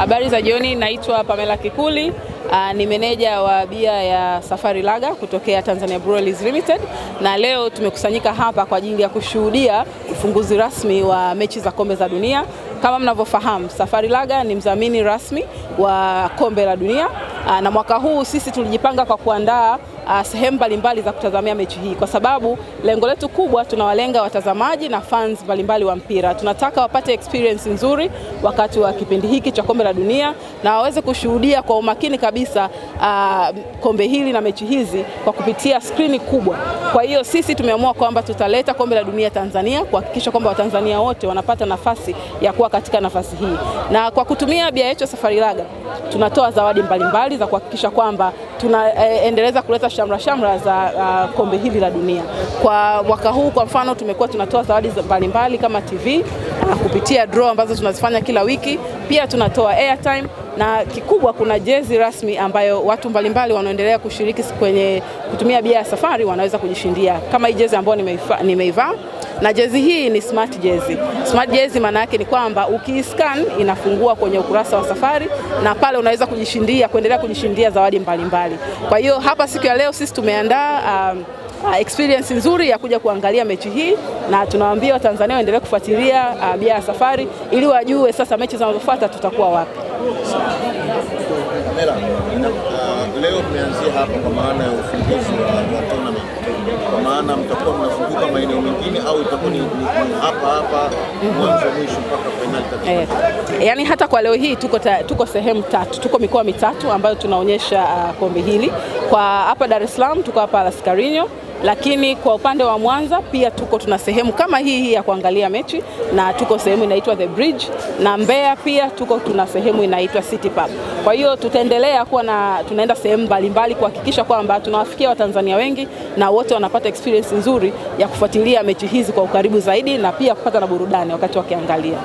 Habari za jioni, naitwa Pamela Kikuli, ni meneja wa bia ya Safari Lager kutokea Tanzania Breweries Limited, na leo tumekusanyika hapa kwa ajili ya kushuhudia ufunguzi rasmi wa mechi za kombe za dunia. Kama mnavyofahamu, Safari Lager ni mdhamini rasmi wa kombe la dunia, na mwaka huu sisi tulijipanga kwa kuandaa sehemu mbalimbali za kutazamia mechi hii, kwa sababu lengo letu kubwa, tunawalenga watazamaji na fans mbalimbali wa mpira. Tunataka wapate experience nzuri wakati wa kipindi hiki cha kombe la dunia na waweze kushuhudia kwa umakini kabisa kombe hili na mechi hizi kwa kupitia skrini kubwa. Kwa hiyo sisi tumeamua kwamba tutaleta kombe la dunia Tanzania kuhakikisha kwamba Watanzania wote wanapata nafasi ya kuwa katika nafasi hii, na kwa kutumia bia yetu Safari Lager tunatoa zawadi mbalimbali za kuhakikisha kwamba tunaendeleza kuleta shamra za kombe hili la dunia. Kwa mwaka huu kwa mfano tumekuwa tunatoa zawadi mbalimbali kama TV kupitia draw ambazo tunazifanya kila wiki. Pia tunatoa airtime, na kikubwa kuna jezi rasmi ambayo watu mbalimbali wanaendelea kushiriki kwenye kutumia bia ya Safari wanaweza kujishindia, kama hii jezi ambayo nimeivaa. Na jezi hii ni smart jezi. Smart jezi maana yake ni kwamba ukiscan inafungua kwenye ukurasa wa Safari, na pale unaweza kuendelea kujishindia zawadi mbalimbali. Kwa hiyo hapa siku ya leo sisi tumeandaa experience nzuri ya kuja kuangalia mechi hii, na tunawaambia Watanzania waendelee kufuatilia bia ya Safari ili wajue sasa mechi zinazofuata tutakuwa wapi. Leo tumeanzia hapa kwa maana ya ufunguzi wa tournament. Kwa maana mtakuwa mnazunguka maeneo mengine au itakuwa ni hapa mwanzo mwisho mpaka finali? Yaani hata kwa leo hii tuko sehemu tatu, tuko mikoa mitatu ambayo tunaonyesha kombe hili. Kwa hapa Dar es Salaam tuko hapa Las Carinho, lakini kwa upande wa Mwanza pia tuna sehemu kama hii ya kuangalia mechi, na tuko sehemu inaitwa The Bridge, na Mbeya pia tuna sehemu inaitwa City Pub. Kwa hiyo tutaendelea tunaenda sehemu mbalimbali kuhakikisha kwamba tunawafikia Watanzania wengi na wote wanapata experience nzuri ya kufuatilia mechi hizi kwa ukaribu zaidi, na pia kupata na burudani wakati wakiangalia.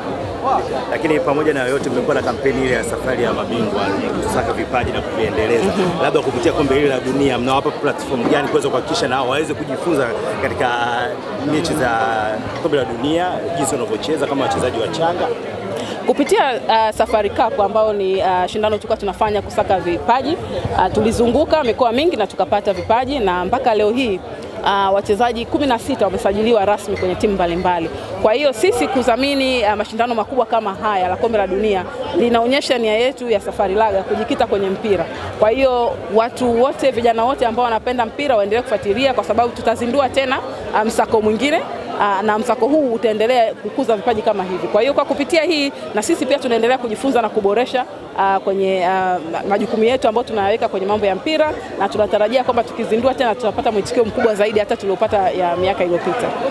Lakini pamoja na yote mmekuwa na kampeni ile ya safari ya mabingwa kusaka vipaji na kuviendeleza. Labda kupitia kombe hili la dunia mnawapa platform gani kuweza kuhakikisha nao waweze kujifunza katika mechi za kombe la dunia, jinsi wanavyocheza kama wachezaji wachanga? Kupitia Safari Cup ambao ni shindano tulikuwa tunafanya kusaka vipaji, tulizunguka mikoa mingi na tukapata vipaji, na mpaka leo hii wachezaji 16 wamesajiliwa rasmi kwenye timu mbalimbali. Kwa hiyo sisi kudhamini mashindano makubwa kama haya la kombe la dunia linaonyesha nia yetu ya Safari Lager kujikita kwenye mpira. Kwa hiyo watu wote, vijana wote ambao wanapenda mpira waendelee kufuatilia, kwa sababu tutazindua tena msako mwingine, na msako huu utaendelea kukuza vipaji kama hivi. Kwa hiyo kwa kupitia hii na sisi pia tunaendelea kujifunza na kuboresha kwenye majukumu yetu ambayo tunayaweka kwenye mambo ya mpira, na tunatarajia kwamba tukizindua tena tutapata mwitikio mkubwa zaidi hata tuliopata ya miaka iliyopita.